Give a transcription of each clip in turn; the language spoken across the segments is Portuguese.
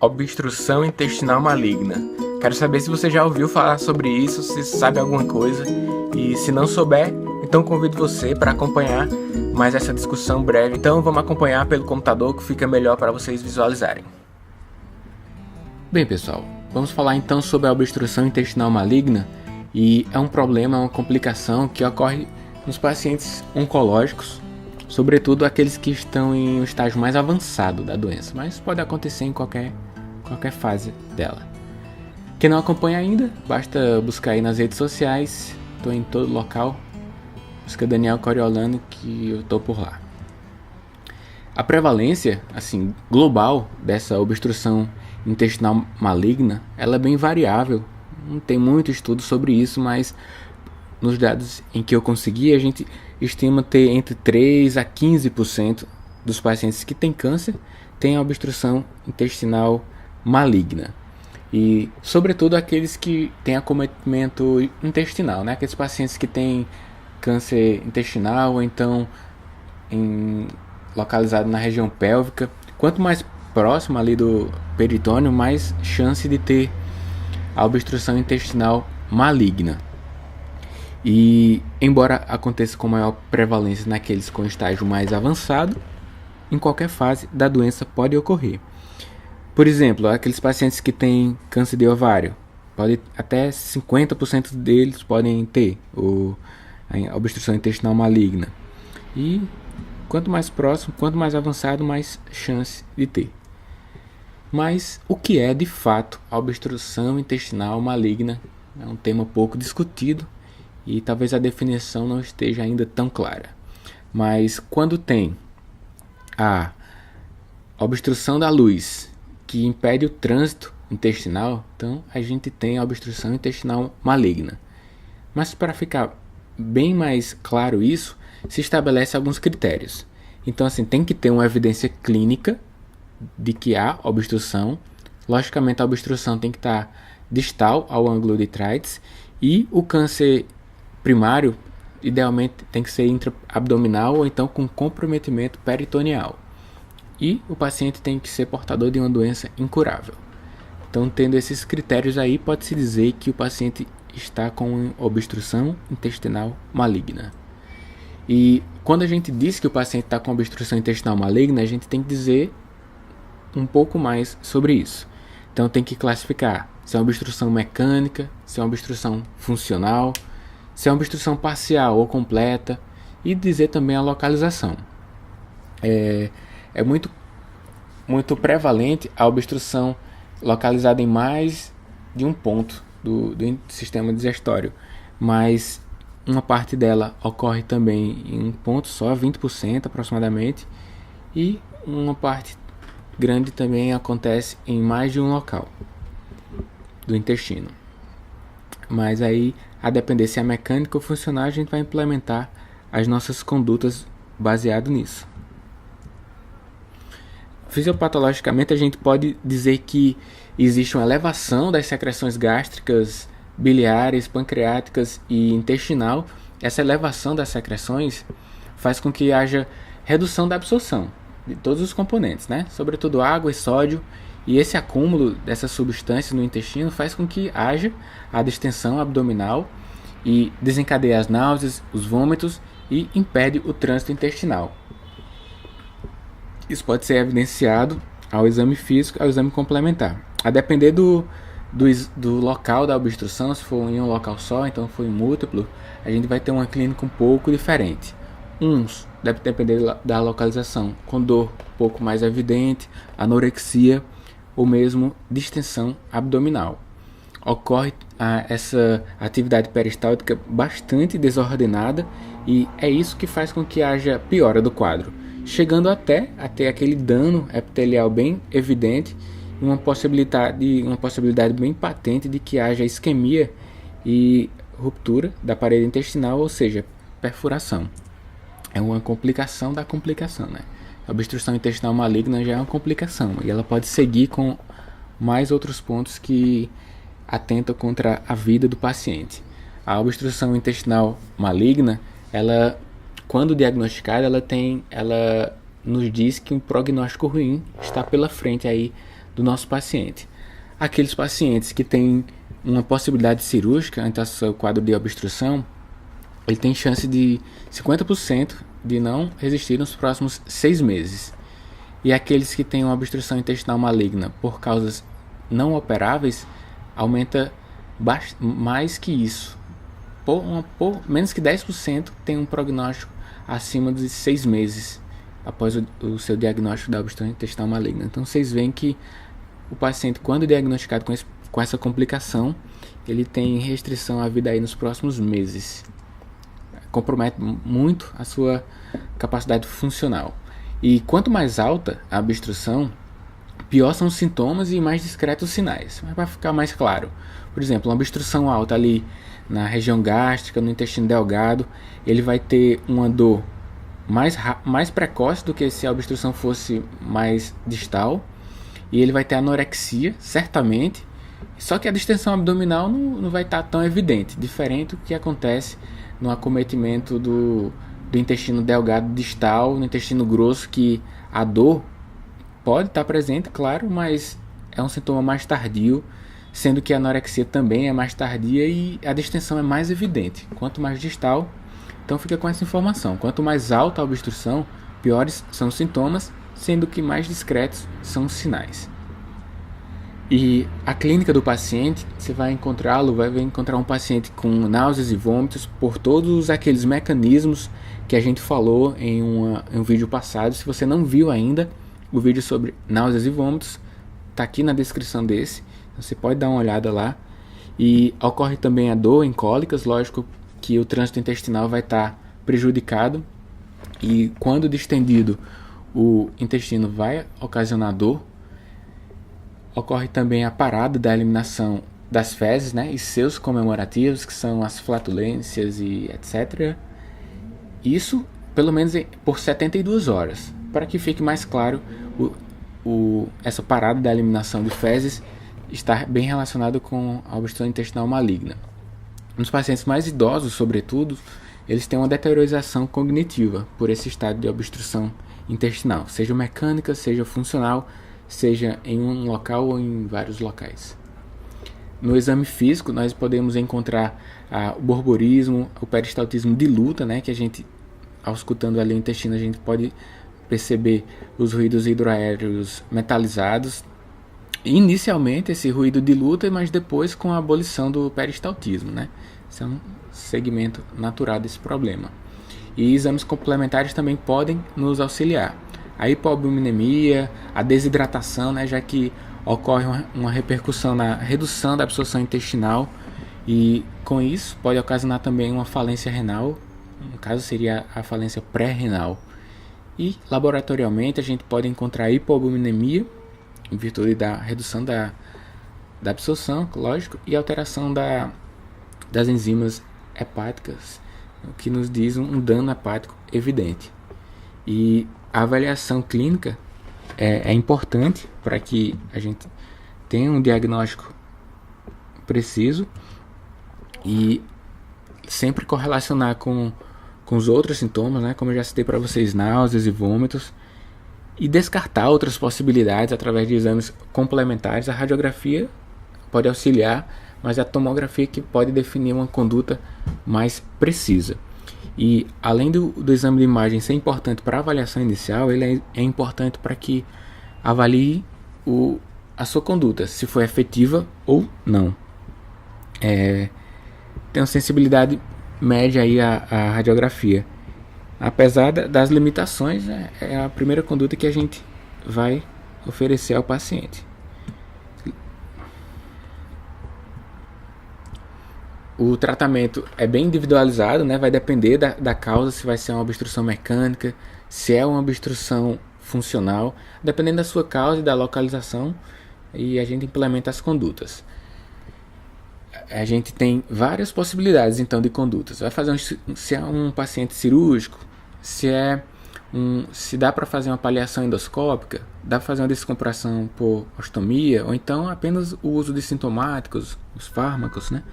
Obstrução intestinal maligna. Quero saber se você já ouviu falar sobre isso, se sabe alguma coisa. E se não souber, então convido você para acompanhar mais essa discussão breve. Então vamos acompanhar pelo computador que fica melhor para vocês visualizarem. Bem, pessoal, vamos falar então sobre a obstrução intestinal maligna. E é um problema, uma complicação que ocorre nos pacientes oncológicos, sobretudo aqueles que estão em um estágio mais avançado da doença, mas pode acontecer em qualquer fase dela. Quem não acompanha ainda, basta buscar aí nas redes sociais, estou em todo local, busca Daniel Coriolano que eu estou por lá. A prevalência, assim, global dessa obstrução intestinal maligna, ela é bem variável, não tem muito estudo sobre isso, mas nos dados em que eu consegui, a gente estima ter entre 3 a 15% dos pacientes que têm câncer têm obstrução intestinal maligna. E, sobretudo, aqueles que têm acometimento intestinal, né? Aqueles pacientes que têm câncer intestinal ou então localizado na região pélvica. Quanto mais próximo ali do peritônio, mais chance de ter a obstrução intestinal maligna. E, embora aconteça com maior prevalência naqueles com estágio mais avançado, em qualquer fase da doença pode ocorrer. Por exemplo, aqueles pacientes que têm câncer de ovário, até 50% deles podem ter a obstrução intestinal maligna. E quanto mais próximo, quanto mais avançado, mais chance de ter. Mas o que é de fato a obstrução intestinal maligna? É um tema pouco discutido e talvez a definição não esteja ainda tão clara. Mas quando tem a obstrução da luz que impede o trânsito intestinal, então a gente tem a obstrução intestinal maligna. Mas para ficar bem mais claro isso, se estabelece alguns critérios. Então assim, tem que ter uma evidência clínica de que há obstrução. Logicamente a obstrução tem que estar distal ao ângulo de Treitz e o câncer primário idealmente tem que ser intraabdominal ou então com comprometimento peritoneal. E o paciente tem que ser portador de uma doença incurável. Então, tendo esses critérios aí, pode-se dizer que o paciente está com obstrução intestinal maligna. E quando a gente diz que o paciente está com obstrução intestinal maligna, a gente tem que dizer um pouco mais sobre isso. Então, tem que classificar se é uma obstrução mecânica, se é uma obstrução funcional, se é uma obstrução parcial ou completa, e dizer também a localização. É muito prevalente a obstrução localizada em mais de um ponto do sistema digestório, mas uma parte dela ocorre também em um ponto só, 20% aproximadamente, e uma parte grande também acontece em mais de um local do intestino. Mas aí, a depender se é mecânico ou funcional, a gente vai implementar as nossas condutas baseado nisso. Fisiopatologicamente, a gente pode dizer que existe uma elevação das secreções gástricas, biliares, pancreáticas e intestinal. Essa elevação das secreções faz com que haja redução da absorção de todos os componentes, né? Sobretudo água e sódio. E esse acúmulo dessas substâncias no intestino faz com que haja a distensão abdominal e desencadeia as náuseas, os vômitos e impede o trânsito intestinal. Isso pode ser evidenciado ao exame físico, ao exame complementar. A depender do local da obstrução, se for em um local só, então for em múltiplo, a gente vai ter uma clínica um pouco diferente. Uns deve depender da localização, com dor um pouco mais evidente, anorexia ou mesmo distensão abdominal. Ocorre essa atividade peristáltica bastante desordenada e é isso que faz com que haja piora do quadro, chegando até a ter aquele dano epitelial bem evidente e uma possibilidade bem patente de que haja isquemia e ruptura da parede intestinal, ou seja, perfuração. É uma complicação da complicação, né? A obstrução intestinal maligna já é uma complicação e ela pode seguir com mais outros pontos que atentam contra a vida do paciente. A obstrução intestinal maligna, ela, quando diagnosticada, ela nos diz que um prognóstico ruim está pela frente aí do nosso paciente. Aqueles pacientes que têm uma possibilidade cirúrgica ante o seu quadro de obstrução, ele tem chance de 50% de não resistir nos próximos 6 meses. E aqueles que têm uma obstrução intestinal maligna por causas não operáveis, aumenta mais que isso. Por menos que 10% tem um prognóstico acima de 6 meses após o seu diagnóstico da obstrução intestinal maligna. Então vocês veem que o paciente, quando diagnosticado com essa complicação, ele tem restrição à vida aí nos próximos meses. Compromete muito a sua capacidade funcional. E quanto mais alta a obstrução, pior são os sintomas e mais discretos os sinais. Mas para ficar mais claro, por exemplo, uma obstrução alta ali na região gástrica, no intestino delgado, ele vai ter uma dor mais precoce do que se a obstrução fosse mais distal, e ele vai ter anorexia, certamente, só que a distensão abdominal não vai estar tão evidente, diferente do que acontece no acometimento do intestino delgado distal, no intestino grosso, que a dor pode estar presente, claro, mas é um sintoma mais tardio, sendo que a anorexia também é mais tardia e a distensão é mais evidente. Quanto mais distal, então fica com essa informação. Quanto mais alta a obstrução, piores são os sintomas, sendo que mais discretos são os sinais. E a clínica do paciente, você vai encontrar um paciente com náuseas e vômitos por todos aqueles mecanismos que a gente falou em um vídeo passado. Se você não viu ainda o vídeo sobre náuseas e vômitos, está aqui na descrição desse, você pode dar uma olhada lá. E ocorre também a dor em cólicas, lógico que o trânsito intestinal vai estar prejudicado, e quando distendido o intestino vai ocasionar dor. Ocorre também a parada da eliminação das fezes, né, e seus comemorativos, que são as flatulências e etc. Isso pelo menos por 72 horas. Para que fique mais claro, essa parada da eliminação de fezes está bem relacionado com a obstrução intestinal maligna. Nos pacientes mais idosos, sobretudo, eles têm uma deteriorização cognitiva por esse estado de obstrução intestinal, seja mecânica, seja funcional, seja em um local ou em vários locais. No exame físico, nós podemos encontrar o borborismo, o peristaltismo de luta, né, que a gente, ao escutando ali o intestino, a gente pode perceber os ruídos hidroaéreos metalizados. Inicialmente esse ruído de luta, mas depois com a abolição do peristaltismo, né? Esse é um segmento natural desse problema. E exames complementares também podem nos auxiliar. A hipoalbuminemia, a desidratação, né, já que ocorre uma repercussão na redução da absorção intestinal, e com isso pode ocasionar também uma falência renal, no caso seria a falência pré-renal. E laboratorialmente a gente pode encontrar hipoalbuminemia, em virtude da redução da absorção, lógico, e alteração das enzimas hepáticas, o que nos diz um dano hepático evidente. E a avaliação clínica é importante para que a gente tenha um diagnóstico preciso e sempre correlacionar com os outros sintomas, né, como eu já citei para vocês, náuseas e vômitos, e descartar outras possibilidades através de exames complementares. A radiografia pode auxiliar, mas a tomografia que pode definir uma conduta mais precisa. E além do exame de imagem ser importante para a avaliação inicial, ele é importante para que avalie a sua conduta, se foi efetiva ou não. Tem uma sensibilidade média aí a radiografia. Apesar das limitações, é a primeira conduta que a gente vai oferecer ao paciente. O tratamento é bem individualizado, né? Vai depender da causa, se vai ser uma obstrução mecânica, se é uma obstrução funcional. Dependendo da sua causa e da localização, e a gente implementa as condutas. A gente tem várias possibilidades então de condutas. Vai fazer se é um paciente cirúrgico, se dá para fazer uma paliação endoscópica, dá para fazer uma descompressão por ostomia, ou então apenas o uso de sintomáticos, os fármacos, né?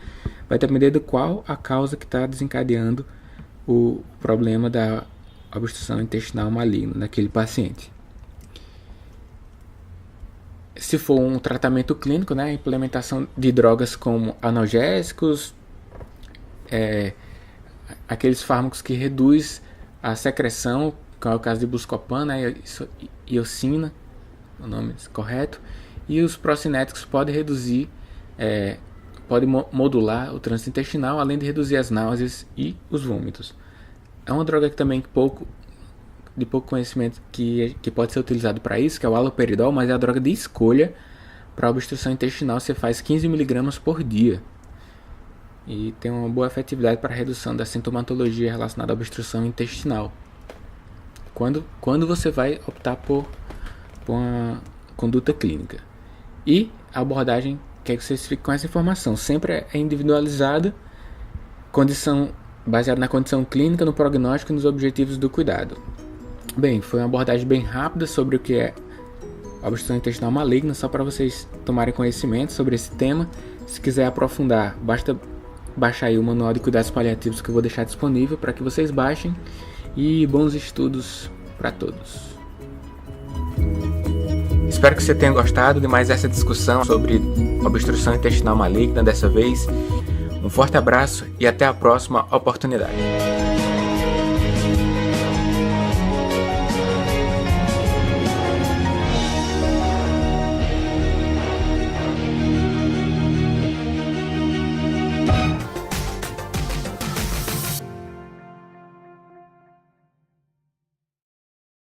Vai depender de qual a causa que está desencadeando o problema da obstrução intestinal maligna naquele paciente. se for um tratamento clínico, né, a implementação de drogas como analgésicos, aqueles fármacos que reduzem a secreção, que é o caso de Buscopan, né, iocina, o nome correto, e os procinéticos podem reduzir, podem modular o trânsito intestinal, além de reduzir as náuseas e os vômitos. É uma droga que também de pouco conhecimento que pode ser utilizado para isso, que é o haloperidol, mas é a droga de escolha para obstrução intestinal. Você faz 15 mg por dia e tem uma boa efetividade para a redução da sintomatologia relacionada à obstrução intestinal. Quando você vai optar por uma conduta clínica. E a abordagem, quer que vocês fiquem com essa informação, sempre é individualizada, baseada na condição clínica, no prognóstico e nos objetivos do cuidado. Bem, foi uma abordagem bem rápida sobre o que é obstrução intestinal maligna, só para vocês tomarem conhecimento sobre esse tema. Se quiser aprofundar, basta baixar aí o manual de cuidados paliativos que eu vou deixar disponível para que vocês baixem. E bons estudos para todos. Espero que você tenha gostado de mais essa discussão sobre obstrução intestinal maligna dessa vez. Um forte abraço e até a próxima oportunidade.